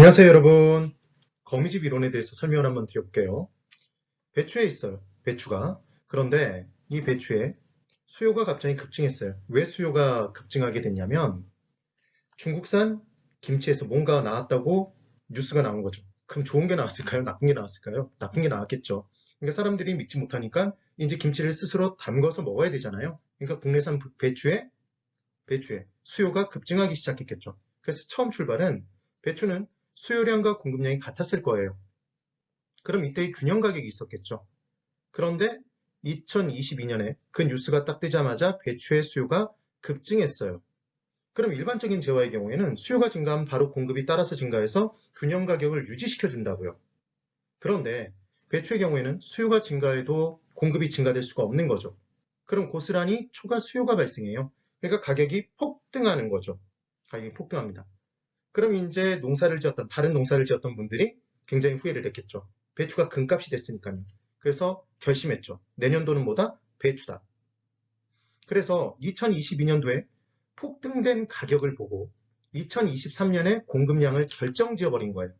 안녕하세요, 여러분. 거미집 이론에 대해서 설명을 한번 드려볼게요. 배추에 있어요. 배추가. 그런데 이 배추에 수요가 갑자기 급증했어요. 왜 수요가 급증하게 됐냐면 중국산 김치에서 뭔가 나왔다고 뉴스가 나온 거죠. 그럼 좋은 게 나왔을까요? 나쁜 게 나왔을까요? 나쁜 게 나왔겠죠. 그러니까 사람들이 믿지 못하니까 이제 김치를 스스로 담궈서 먹어야 되잖아요. 그러니까 국내산 배추에 수요가 급증하기 시작했겠죠. 그래서 처음 출발은 배추는 수요량과 공급량이 같았을 거예요. 그럼 이때의 균형 가격이 있었겠죠. 그런데 2022년에 그 뉴스가 딱 뜨자마자 배추의 수요가 급증했어요. 그럼 일반적인 재화의 경우에는 수요가 증가하면 바로 공급이 따라서 증가해서 균형 가격을 유지시켜 준다고요. 그런데 배추의 경우에는 수요가 증가해도 공급이 증가될 수가 없는 거죠. 그럼 고스란히 초과 수요가 발생해요. 그러니까 가격이 폭등하는 거죠. 가격이 폭등합니다. 그럼 이제 다른 농사를 지었던 분들이 굉장히 후회를 했겠죠. 배추가 금값이 됐으니까요. 그래서 결심했죠. 내년도는 뭐다? 배추다. 그래서 2022년도에 폭등된 가격을 보고 2023년에 공급량을 결정지어버린 거예요.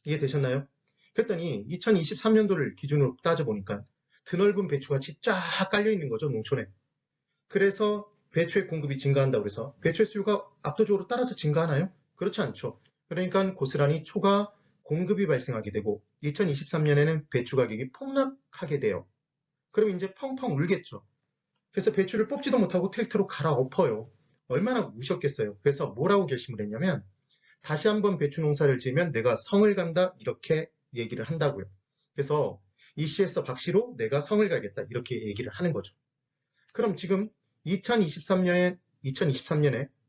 이해되셨나요? 그랬더니 2023년도를 기준으로 따져보니까 드넓은 배추같이 쫙 깔려있는 거죠, 농촌에. 그래서 배추의 공급이 증가한다고 해서 배추의 수요가 압도적으로 따라서 증가하나요? 그렇지 않죠. 그러니까 고스란히 초과 공급이 발생하게 되고 2023년에는 배추 가격이 폭락하게 돼요. 그럼 이제 펑펑 울겠죠. 그래서 배추를 뽑지도 못하고 트랙터로 갈아엎어요. 얼마나 우셨겠어요. 그래서 뭐라고 결심을 했냐면 다시 한번 배추 농사를 지으면 내가 성을 간다 이렇게 얘기를 한다고요. 그래서 이 시에서 박씨로 내가 성을 가겠다 이렇게 얘기를 하는 거죠. 그럼 지금 2023년에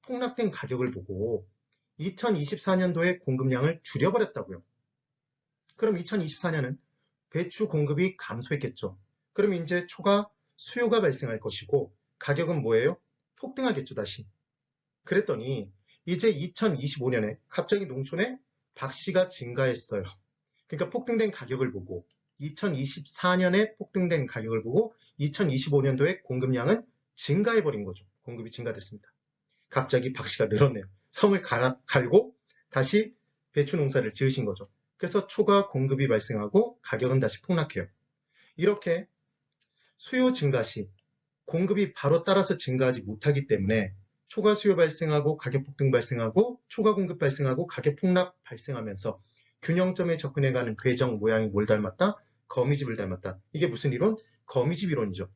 폭락된 가격을 보고 2024년도에 공급량을 줄여버렸다고요. 그럼 2024년은 배추 공급이 감소했겠죠. 그럼 이제 초과 수요가 발생할 것이고 가격은 뭐예요? 폭등하겠죠, 다시. 그랬더니 이제 2025년에 갑자기 농촌에 박씨가 증가했어요. 그러니까 폭등된 가격을 보고 2024년에 폭등된 가격을 보고 2025년도에 공급량은 증가해버린 거죠. 공급이 증가됐습니다. 갑자기 박씨가 늘었네요. 성을 갈고 다시 배추 농사를 지으신 거죠. 그래서 초과 공급이 발생하고 가격은 다시 폭락해요. 이렇게 수요 증가 시 공급이 바로 따라서 증가하지 못하기 때문에 초과 수요 발생하고 가격 폭등 발생하고 초과 공급 발생하고 가격 폭락 발생하면서 균형점에 접근해가는 궤적 모양이 뭘 닮았다? 거미집을 닮았다. 이게 무슨 이론? 거미집 이론이죠.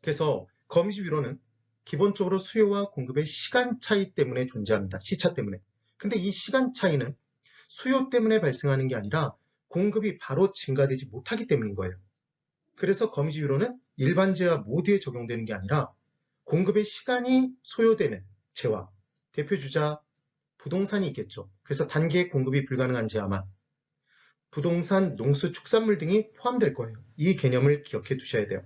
그래서 거미집 이론은 기본적으로 수요와 공급의 시간 차이 때문에 존재합니다. 시차 때문에. 근데 이 시간 차이는 수요 때문에 발생하는 게 아니라 공급이 바로 증가되지 못하기 때문인 거예요. 그래서 거미집 이론은 일반 재화 모두에 적용되는 게 아니라 공급의 시간이 소요되는 재화, 대표 주자 부동산이 있겠죠. 그래서 단기에 공급이 불가능한 재화만 부동산, 농수, 축산물 등이 포함될 거예요. 이 개념을 기억해 두셔야 돼요.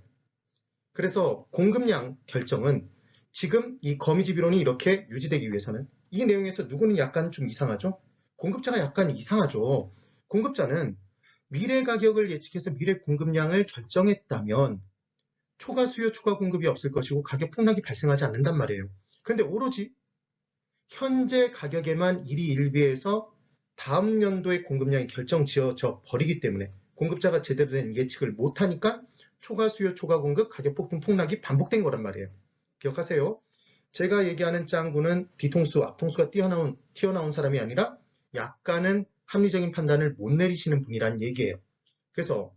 그래서 공급량 결정은 지금 이 거미집 이론이 이렇게 유지되기 위해서는 이 내용에서 누구는 약간 좀 이상하죠? 공급자가 약간 이상하죠. 공급자는 미래 가격을 예측해서 미래 공급량을 결정했다면 초과 수요, 초과 공급이 없을 것이고 가격 폭락이 발생하지 않는단 말이에요. 그런데 오로지 현재 가격에만 일희일비해서 다음 연도의 공급량이 결정지어져 버리기 때문에 공급자가 제대로 된 예측을 못하니까 초과 수요, 초과 공급, 가격 폭등, 폭락이 반복된 거란 말이에요. 기억하세요. 제가 얘기하는 짱구는 뒤통수, 앞통수가 튀어나온 사람이 아니라 약간은 합리적인 판단을 못 내리시는 분이란 얘기예요. 그래서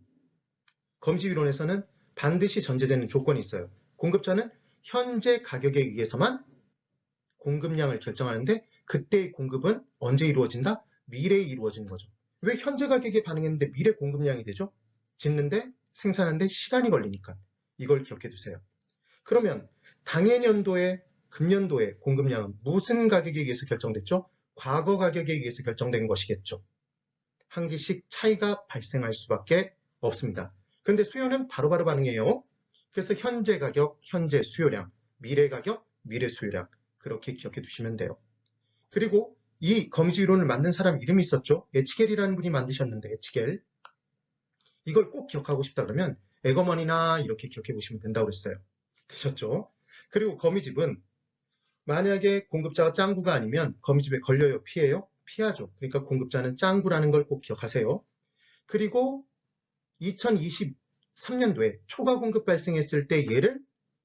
거미집 이론에서는 반드시 전제되는 조건이 있어요. 공급자는 현재 가격에 의해서만 공급량을 결정하는데 그때의 공급은 언제 이루어진다? 미래에 이루어지는 거죠. 왜 현재 가격에 반응했는데 미래 공급량이 되죠? 짓는데 생산하는데 시간이 걸리니까. 이걸 기억해 두세요. 그러면 당해년도에 금년도에 공급량은 무슨 가격에 의해서 결정됐죠? 과거 가격에 의해서 결정된 것이겠죠. 한 개씩 차이가 발생할 수밖에 없습니다. 그런데 수요는 바로바로 반응해요. 그래서 현재 가격, 현재 수요량, 미래 가격, 미래 수요량 그렇게 기억해 두시면 돼요. 그리고 이 거미집 이론을 만든 사람 이름이 있었죠. 에치겔이라는 분이 만드셨는데 에치겔. 이걸 꼭 기억하고 싶다 그러면 에거먼이나 이렇게 기억해 보시면 된다고 그랬어요. 되셨죠? 그리고 거미집은 만약에 공급자가 짱구가 아니면 거미집에 걸려요? 피해요? 피하죠. 그러니까 공급자는 짱구라는 걸 꼭 기억하세요. 그리고 2023년도에 초과 공급 발생했을 때 얘를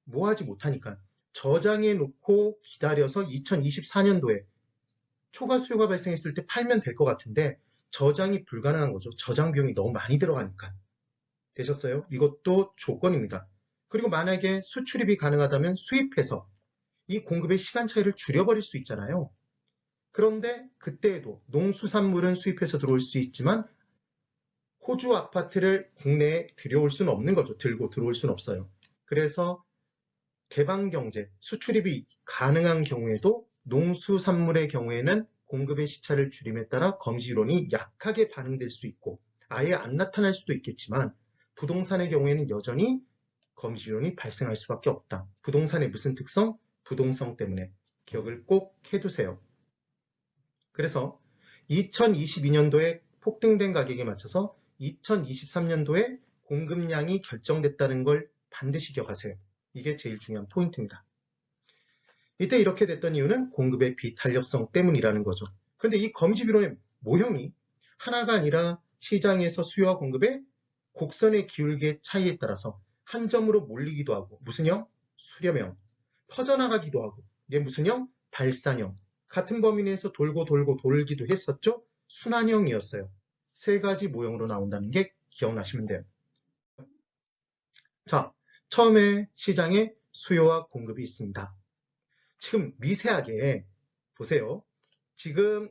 뭐 하지 못하니까 저장해 놓고 기다려서 2024년도에 초과 수요가 발생했을 때 팔면 될 것 같은데 저장이 불가능한 거죠. 저장 비용이 너무 많이 들어가니까. 되셨어요? 이것도 조건입니다. 그리고 만약에 수출입이 가능하다면 수입해서 이 공급의 시간 차이를 줄여버릴 수 있잖아요. 그런데 그때에도 농수산물은 수입해서 들어올 수 있지만 호주 아파트를 국내에 들여올 수는 없는 거죠. 들고 들어올 수는 없어요. 그래서 개방경제, 수출입이 가능한 경우에도 농수산물의 경우에는 공급의 시차를 줄임에 따라 검지이론이 약하게 반응될 수 있고 아예 안 나타날 수도 있겠지만 부동산의 경우에는 여전히 검지이론이 발생할 수밖에 없다. 부동산의 무슨 특성? 부동성 때문에 기억을 꼭 해두세요. 그래서 2022년도에 폭등된 가격에 맞춰서 2023년도에 공급량이 결정됐다는 걸 반드시 기억하세요. 이게 제일 중요한 포인트입니다. 이때 이렇게 됐던 이유는 공급의 비탄력성 때문이라는 거죠. 그런데 이 검지비론의 모형이 하나가 아니라 시장에서 수요와 공급의 곡선의 기울기의 차이에 따라서 한 점으로 몰리기도 하고 무슨 형? 수렴형. 퍼져나가기도 하고 이게 무슨 형? 발산형. 같은 범위 내에서 돌고 돌기도 했었죠. 순환형이었어요. 세 가지 모형으로 나온다는 게 기억나시면 돼요. 자, 처음에 시장에 수요와 공급이 있습니다. 지금 미세하게 보세요. 지금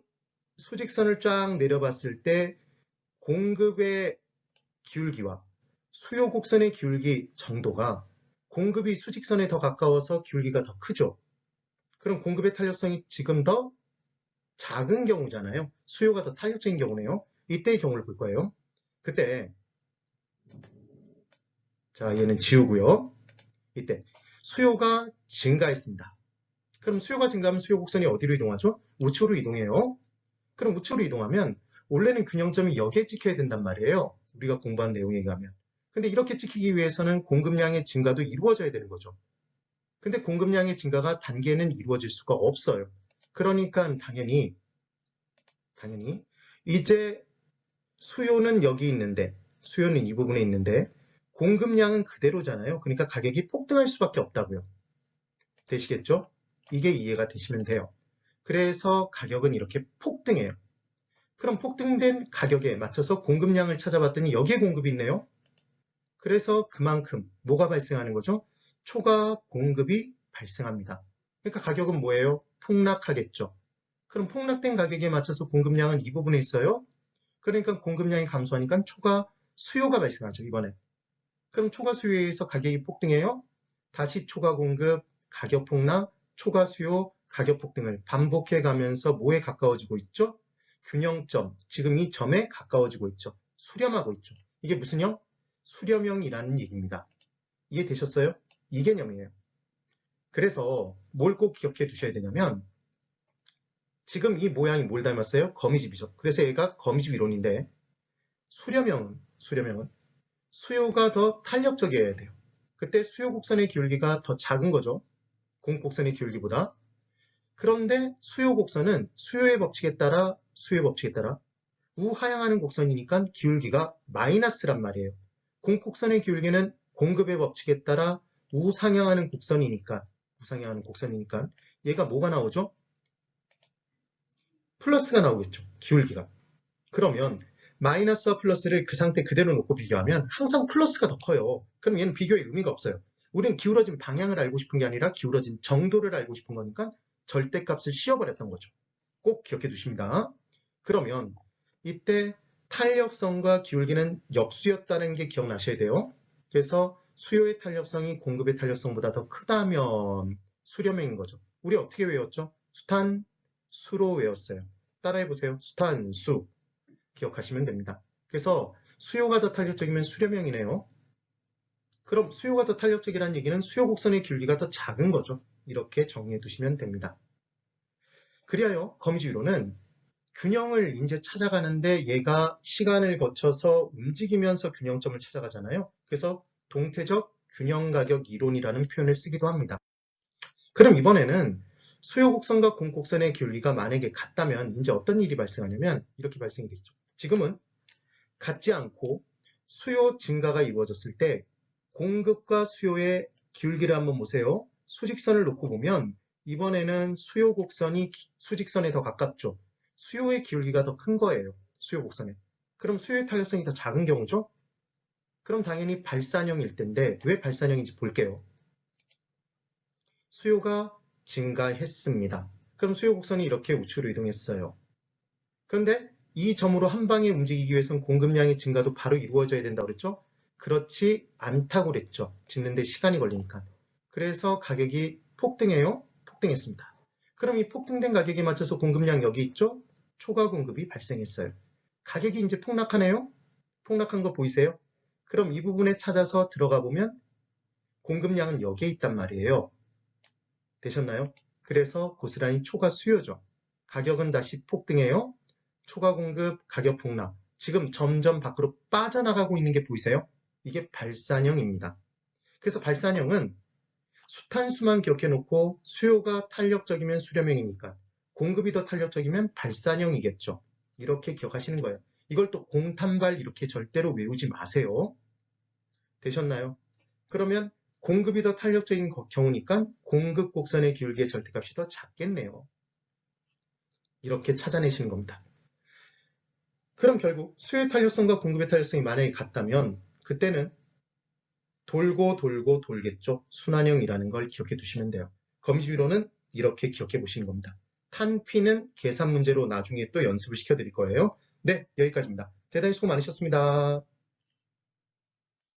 수직선을 쫙 내려봤을 때 공급의 기울기와 수요 곡선의 기울기 정도가 공급이 수직선에 더 가까워서 기울기가 더 크죠. 그럼 공급의 탄력성이 지금 더 작은 경우잖아요. 수요가 더 탄력적인 경우네요. 이때의 경우를 볼 거예요. 그때 자 얘는 지우고요. 이때 수요가 증가했습니다. 그럼 수요가 증가하면 수요 곡선이 어디로 이동하죠? 우측으로 이동해요. 그럼 우측으로 이동하면 원래는 균형점이 여기에 찍혀야 된단 말이에요. 우리가 공부한 내용에 의하면. 근데 이렇게 찍히기 위해서는 공급량의 증가도 이루어져야 되는 거죠. 근데 공급량의 증가가 단계는 이루어질 수가 없어요. 그러니까 당연히 이제 수요는 여기 있는데 수요는 이 부분에 있는데 공급량은 그대로잖아요. 그러니까 가격이 폭등할 수밖에 없다고요. 되시겠죠? 이게 이해가 되시면 돼요. 그래서 가격은 이렇게 폭등해요. 그럼 폭등된 가격에 맞춰서 공급량을 찾아봤더니 여기에 공급이 있네요. 그래서 그만큼 뭐가 발생하는 거죠? 초과 공급이 발생합니다. 그러니까 가격은 뭐예요? 폭락하겠죠. 그럼 폭락된 가격에 맞춰서 공급량은 이 부분에 있어요. 그러니까 공급량이 감소하니까 초과 수요가 발생하죠. 이번에. 그럼 초과 수요에 의해서 가격이 폭등해요. 다시 초과 공급, 가격 폭락, 초과 수요, 가격 폭등을 반복해 가면서 뭐에 가까워지고 있죠? 균형점, 지금 이 점에 가까워지고 있죠. 수렴하고 있죠. 이게 무슨 형? 수렴형이라는 얘기입니다. 이해되셨어요? 이 개념이에요. 그래서 뭘 꼭 기억해 두셔야 되냐면 지금 이 모양이 뭘 닮았어요? 거미집이죠. 그래서 얘가 거미집 이론인데 수렴형은 수요가 더 탄력적이어야 돼요. 그때 수요 곡선의 기울기가 더 작은 거죠. 공급 곡선의 기울기보다. 그런데 수요 곡선은 수요의 법칙에 따라 우하향하는 곡선이니까 기울기가 마이너스란 말이에요. 공급 곡선의 기울기는 공급의 법칙에 따라 우상향하는 곡선이니까 얘가 뭐가 나오죠? 플러스가 나오겠죠. 기울기가. 그러면 마이너스와 플러스를 그 상태 그대로 놓고 비교하면 항상 플러스가 더 커요. 그럼 얘는 비교의 의미가 없어요. 우리는 기울어진 방향을 알고 싶은 게 아니라 기울어진 정도를 알고 싶은 거니까 절대값을 씌워버렸던 거죠. 꼭 기억해 두십니다. 그러면 이때 탄력성과 기울기는 역수였다는 게 기억나셔야 돼요. 그래서 수요의 탄력성이 공급의 탄력성보다 더 크다면 수렴형인 거죠. 우리 어떻게 외웠죠? 수탄, 수로 외웠어요. 따라해보세요. 수탄, 수. 기억하시면 됩니다. 그래서 수요가 더 탄력적이면 수렴형이네요. 그럼 수요가 더 탄력적이라는 얘기는 수요 곡선의 길이가 더 작은 거죠. 이렇게 정리해 두시면 됩니다. 그리하여 거미지이론은 균형을 이제 찾아가는데 얘가 시간을 거쳐서 움직이면서 균형점을 찾아가잖아요. 그래서 동태적 균형가격 이론이라는 표현을 쓰기도 합니다. 그럼 이번에는 수요 곡선과 공 곡선의 기울기가 만약에 같다면 이제 어떤 일이 발생하냐면 이렇게 발생이 되죠. 지금은 같지 않고 수요 증가가 이루어졌을 때 공급과 수요의 기울기를 한번 보세요. 수직선을 놓고 보면 이번에는 수요 곡선이 수직선에 더 가깝죠. 수요의 기울기가 더 큰 거예요. 수요 곡선에. 그럼 수요의 탄력성이 더 작은 경우죠? 그럼 당연히 발산형일 텐데 왜 발산형인지 볼게요. 수요가 증가했습니다. 그럼 수요 곡선이 이렇게 우측으로 이동했어요. 그런데 이 점으로 한 방에 움직이기 위해서는 공급량의 증가도 바로 이루어져야 된다고 그랬죠? 그렇지 않다고 그랬죠. 짓는데 시간이 걸리니까. 그래서 가격이 폭등해요. 폭등했습니다. 그럼 이 폭등된 가격에 맞춰서 공급량 여기 있죠? 초과 공급이 발생했어요. 가격이 이제 폭락하네요? 폭락한 거 보이세요? 그럼 이 부분에 찾아서 들어가 보면 공급량은 여기에 있단 말이에요. 되셨나요? 그래서 고스란히 초과 수요죠. 가격은 다시 폭등해요. 초과 공급, 가격 폭락. 지금 점점 밖으로 빠져나가고 있는 게 보이세요? 이게 발산형입니다. 그래서 발산형은 수탄수만 기억해놓고 수요가 탄력적이면 수렴형이니까 공급이 더 탄력적이면 발산형이겠죠. 이렇게 기억하시는 거예요. 이걸 또 공탄발 이렇게 절대로 외우지 마세요. 되셨나요? 그러면 공급이 더 탄력적인 경우니까 공급 곡선의 기울기의 절대값이 더 작겠네요. 이렇게 찾아내시는 겁니다. 그럼 결국 수요의 탄력성과 공급의 탄력성이 만약에 같다면 그때는 돌고 돌고 돌겠죠. 순환형이라는 걸 기억해 두시면 돼요. 검시위로는 이렇게 기억해 보시는 겁니다. 탄피는 계산 문제로 나중에 또 연습을 시켜드릴 거예요. 네, 여기까지입니다. 대단히 수고 많으셨습니다.